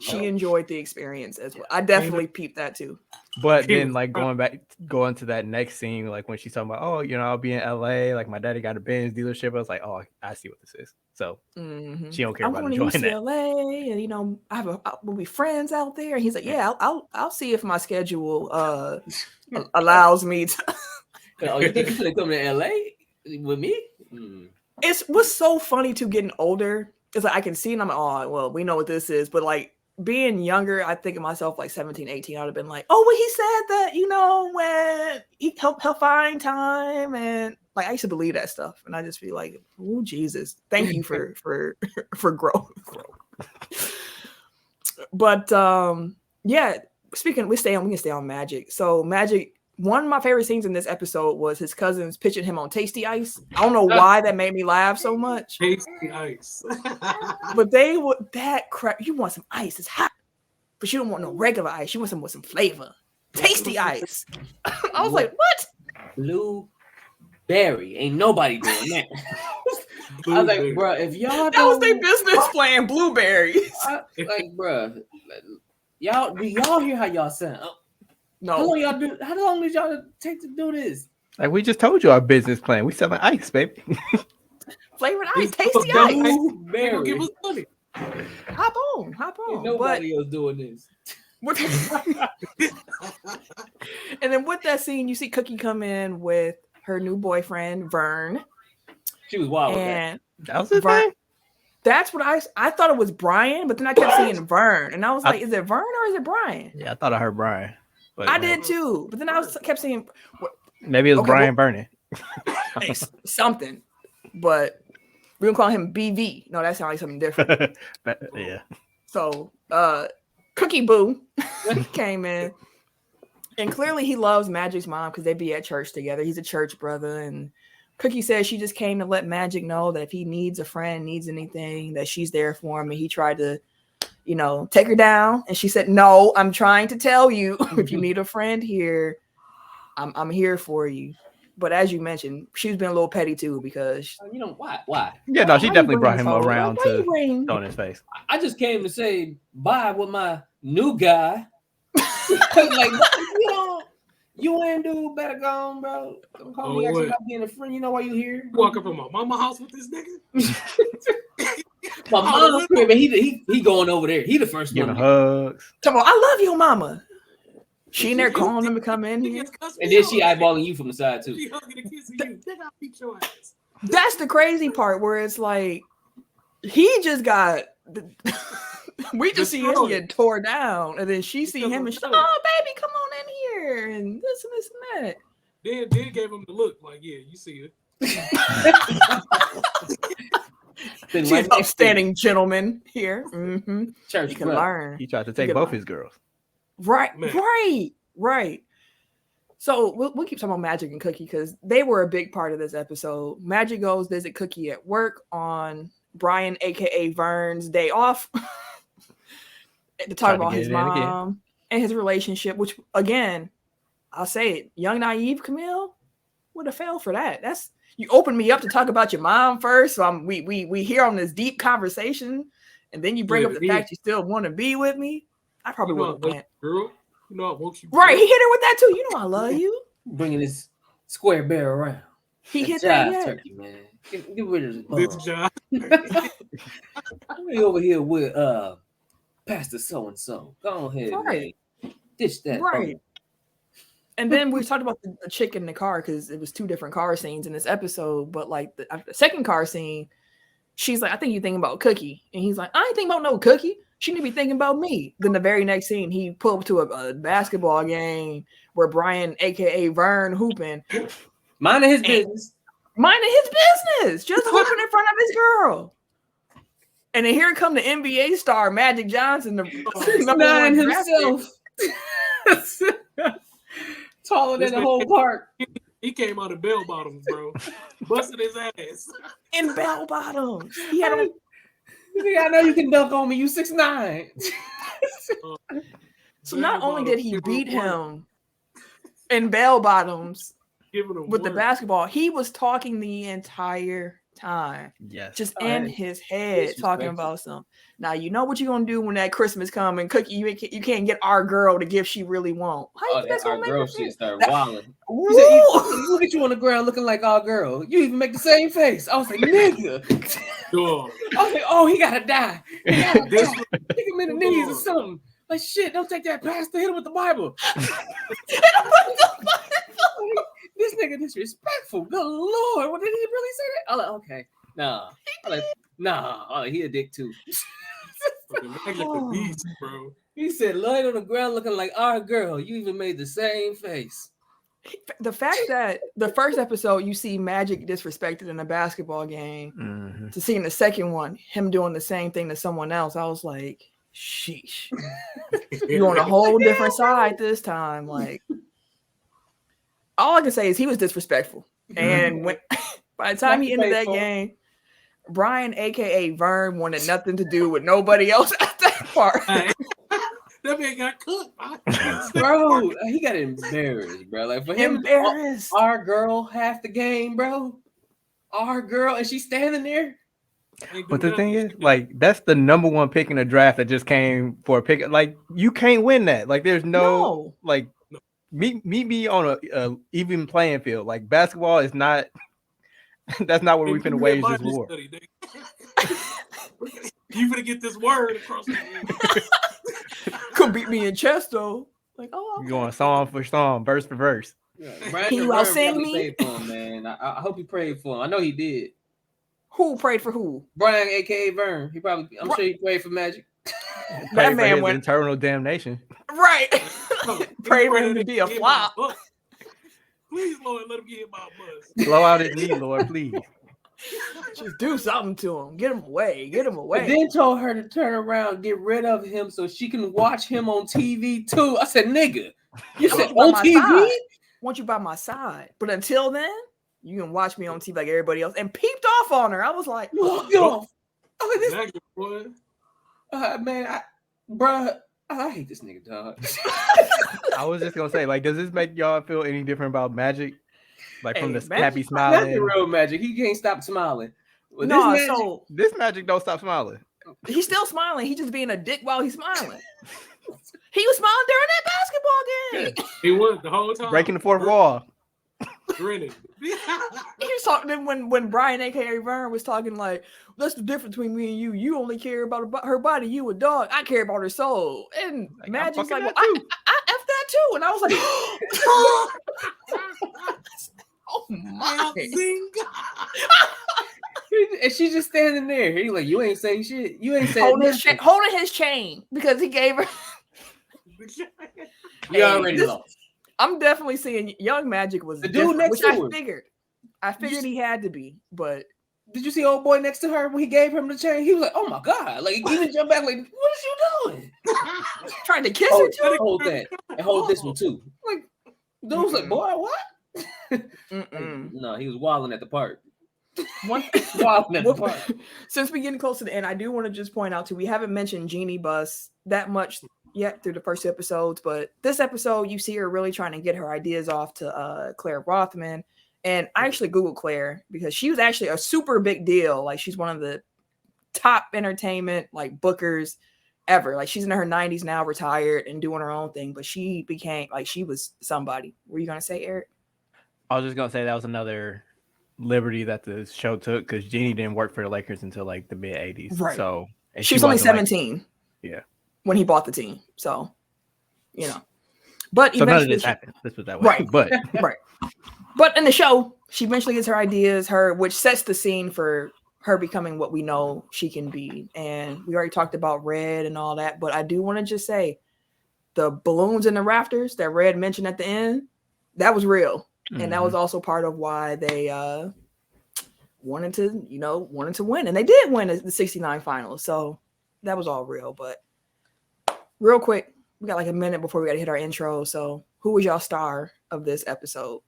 she enjoyed the experience as well. I definitely peeped that too. But then, like, going to that next scene, like when she's talking about, oh, I'll be in LA, like my daddy got a Benz dealership. I was like, oh, I see what this is. So she don't care I'm about going to enjoying that. UCLA, and we'll be friends out there. And he's like, yeah, I'll see if my schedule allows me to. Oh, you think you could come to LA with me? It's what's so funny to getting older is like I can see, and I'm like, oh, well, we know what this is, but like being younger, I think of myself like 17, 18, I would have been like, oh, well, he said that, when he'll find time, and like I used to believe that stuff, and I just be like, oh, Jesus, thank you for growth. But yeah, we can stay on Magic. So Magic, one of my favorite scenes in this episode was his cousins pitching him on Tasty Ice. I don't know why that made me laugh so much. Tasty Ice. But they would that crap. You want some ice? It's hot, but you don't want no regular ice. You want some with some flavor. Tasty Ice. I was like, what? Blueberry. Ain't nobody doing that. I was like, bro, if y'all that was their business plan, blueberries. Like, bro, do y'all hear how y'all sound? No. How long did y'all take to do this? Like we just told you our business plan. We selling ice, baby. Flavored ice, He's tasty so ice. dumb. They Mary. gonna give us money. Hop on. Ain't nobody else doing this. But and then with that scene, you see Cookie come in with her new boyfriend Vern, She was wild with that. and That was his Vern. name? That's what I thought it was Brian, but then I kept seeing Vern, and I was like, is it Vern or is it Brian? Yeah, I thought I heard Brian. But I did too, but then kept seeing maybe it was Okay, Brian Burning. something, but we're gonna call him BV. No, that sounds like something different. But, yeah. So, Cookie Boo came in, and clearly he loves Magic's mom because they be at church together. He's a church brother, and Cookie says she just came to let Magic know that if he needs a friend, needs anything, that she's there for him. And he tried to, take her down, and she said, "No, I'm trying to tell you, if you need a friend here, I'm here for you." But as you mentioned, she's been a little petty too because Why? Yeah, no, she Why you definitely bring brought this him over? around Why to you bring- throw in his face. I just came to say bye with my new guy. Like, you ain't do better gone, bro. Don't call me actually about being a friend. You know why you here? You walk up in my mama house with this nigga. My mom's crib, and he going over there. He the first Giving one. hugs. Come on, I love your mama. She in there calling him to come in here. And then she eyeballing you from the side too. She hugging and kissing you. Nigga, I'll beat your ass. That's the crazy part where it's like he just got we just see him Destroyed. get tore down, and then she see him and she's like, Destroyed. "Oh, baby, come on in here," and this and that. Then gave him the look like, yeah, you see it. Then She's right an next to upstanding gentleman here. Mm-hmm. church You can brother. learn. He tried to take can both learn. his girls. Right, Man. right. So we'll keep talking about Magic and Cookie because they were a big part of this episode. Magic goes visit Cookie at work on Brian, aka Vern's day off, to talk Tried to about get his it in again. mom and his relationship. Which, again, I'll say it, young naive Camille would have failed for that. That's you opened me up to talk about your mom first, so we here on this deep conversation, and then you bring up the fact you still want to be with me. I probably would have went. Girl, you know I woke you. Right, he hit her with that too. You know I love you. Bringing this square bear around. He hit Jive that. Yeah. turkey, man. Get rid of This this job. We over here with Pastor so and so. Go ahead, Right. man. Dish that. Right. bone. And then we talked about the chick in the car because it was two different car scenes in this episode. But like the second car scene, she's like, "I think you're thinking about Cookie," and he's like, "I ain't thinking about no Cookie. She need to be thinking about me." Then the very next scene, he pulled up to a basketball game where Brian, aka Vern, hooping, Minding his business. minding his business, just hooping in front of his girl. And then here come the NBA star Magic Johnson, the number 6'9" one draft pick. himself. Taller than the whole park. He came out of bell bottoms, bro. Busted his ass. in bell bottoms. He had on I know you can dunk on me. You 6'9". So not only did he beat him in bell bottoms with the basketball, he was talking the entire time, Yes. just Oh, in hey. his head, talking Disrespectful. about something. Now you know what you're gonna do when that Christmas come and Cookie, you can't get our girl the gift she really want. How you Oh, think that's that's gonna our make girl her shit feel? started That- wilding. Woo! He said, look at you on the ground looking like our girl. You even make the same face. I was like, nigga. Dog. I was like, oh, he gotta die. He gotta This die. Kick him in the knees or something. Like, shit, don't take that pastor. Hit him with the Bible. This nigga disrespectful. Good Lord. What did he really say that? I'm like, okay. Nah. I'm like, nah. I'm like, he a dick too. Magic the beast, bro. He said, lying on the ground looking like our girl. You even made the same face. The fact that the first episode you see Magic disrespected in a basketball game, Mhm. to see in the second one him doing the same thing to someone else, I was like, sheesh. You're on a whole different side this time. Like, all I can say is he was disrespectful. And when by the time he ended that Disrespectful. game, Brian, aka Vern, wanted nothing to do with nobody else at that part. Hey, that man got cooked. Bro, he got embarrassed, bro. Like, for him, Embarrassed. our girl half the game, bro. Our girl, and she's standing there. But the thing is, like, that's the number one pick in the draft that just came for a pick. Like, you can't win that. Like, there's no, No. like, meet me on a even playing field. Like basketball is not. That's not where we finna wage this war. Study, you finna get this word across the room. Could beat me in chess though. Like, oh, You going song for song, verse for verse. Yeah, Can you out sing probably me? prayed for him, man. I hope he prayed for him. I know he did. Who prayed for who? Brian, aka Vern. I'm sure he prayed for Magic. Pray for man his went eternal damnation. right. No, Pray for that him to nigga be a get my flop. butt. Please, Lord, let him get hit by a bus. Blow out his knee, Lord, please. Just do something to him. Get him away. Get him But away. then told her to turn around, get rid of him so she can watch him on TV too. I said, nigga, you I said want you by on my TV? side. Want you by my side. But until then, you can watch me on TV like everybody else. And peeped off on her. I was like, Walk off. I mean, this Magic, boy. man, bruh, I hate this nigga, dog. I was just gonna say, like, does this make y'all feel any different about Magic? Like from Hey, the Magic- happy That's smiling. the real Magic. He can't stop smiling. Well, no, this Magic, so This Magic don't stop smiling. he's still smiling. He's just being a dick while he's smiling. He was smiling during that basketball game. He was the whole time. Breaking the fourth wall. Grinning. He was talking when Brian, aka Vern, was talking like, "That's the difference between me and you. You only care about her body. You a dog. I care about her soul." And Like, I'm Magic's fucking like, that "Well, too." I f that too." And I was like, "Oh my!" Zing. and she's just standing there. He's like, you ain't saying shit. You ain't saying Holding nothing. holding his chain because he gave her. You already this- lost. I'm definitely seeing Young Magic was The dude different, next which to I her. figured. I figured he had to be, but Did you see old boy next to her when he gave him the chain? He was like, oh my God. Like, he even jumped back, like, what is you doing? trying to kiss her too. Hold that. And hold this one too. Like, dude was like, boy, what? Mm-mm. No, he was wilding at the park. One, Wilding at the Well, park. since we're getting close to the end, I do want to just point out too, we haven't mentioned Jeannie Buss that much yet through the first two episodes, but this episode you see her really trying to get her ideas off to Claire Rothman. And I actually Googled Claire because she was actually a super big deal. Like she's one of the top entertainment like bookers ever. Like she's in her 90s now, retired and doing her own thing, but she became like she was somebody. Were you gonna say, Eric? I was just gonna say that was another liberty that the show took because Jeannie didn't work for the Lakers until like the mid 80s. Right. So and She was only wasn't, like- 17. Yeah. When he bought the team. So, but so none of eventually this happened. Let's put it that way. Right. But right. But in the show, she eventually gets her ideas, which sets the scene for her becoming what we know she can be. And we already talked about Red and all that, but I do want to just say the balloons in the rafters that Red mentioned at the end, that was real. And that was also part of why they wanted to win. And they did win the 69 finals. So that was all real. But real quick, we got like a minute before we got to hit our intro. So who was y'all star of this episode?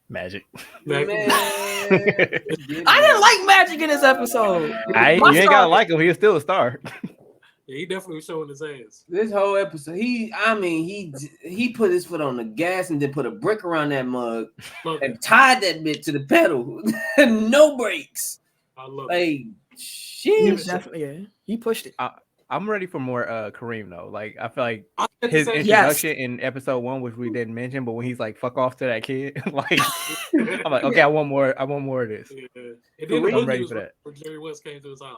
Magic. Magic. Man. I didn't like Magic in this episode. You My ain't star- gotta like him. He was still a star. Yeah, he definitely was showing his ass. This whole episode, he put his foot on the gas and then put a brick around that mug Love and it. tied that bit to the pedal. No brakes. I love it. Like, He was shit. definitely, he pushed it. I'm ready for more Kareem though. Like I feel like I had to his say- introduction in episode 1, which we didn't mention, but when he's like "fuck off" to that kid, like I'm like, okay, I want more of this. Yeah. And then the I'm movie ready was for that. where Jerry West came to his house.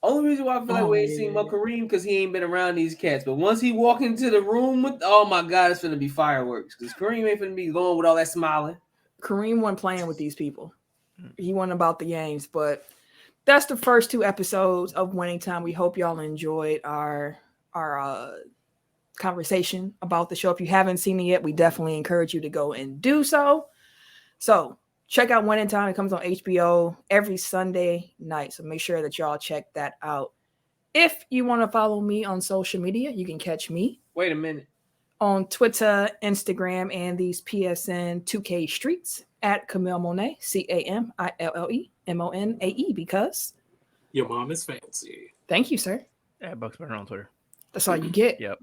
Only reason why I feel like we ain't seen more Kareem because he ain't been around these cats. But once he walk into the room with, oh my God, it's gonna be fireworks. Because Kareem ain't finna be going with all that smiling. Kareem wasn't playing with these people. He wasn't about the games, but that's the first 2 episodes of Winning Time. We hope y'all enjoyed our conversation about the show. If you haven't seen it yet, we definitely encourage you to go and do so. So check out Winning Time. It comes on HBO every Sunday night. So make sure that y'all check that out. If you want to follow me on social media, you can catch me Wait a minute. on Twitter, Instagram, and these PSN 2K streets at Camille Monet, CAMILLEMONAE, because Your mom is fancy. thank you, sir. Yeah, Bucks Burner on Twitter. That's all you get. Yep.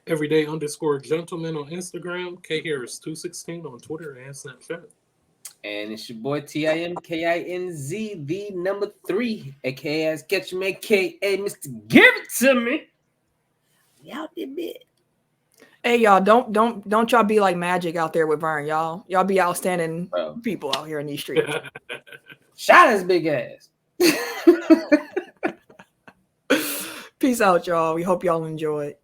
Everyday_gentleman on Instagram. K Harris 216 on Twitter and Snapchat. And it's your boy TIMKINZ, the number 3, aka as Catch Me, aka Mr. Give It To Me. Y'all did bit. Hey y'all, don't y'all be like Magic out there with Vern, y'all be outstanding Bro. people out here in these streets. Shot his big ass. Peace out, y'all. We hope y'all enjoyed.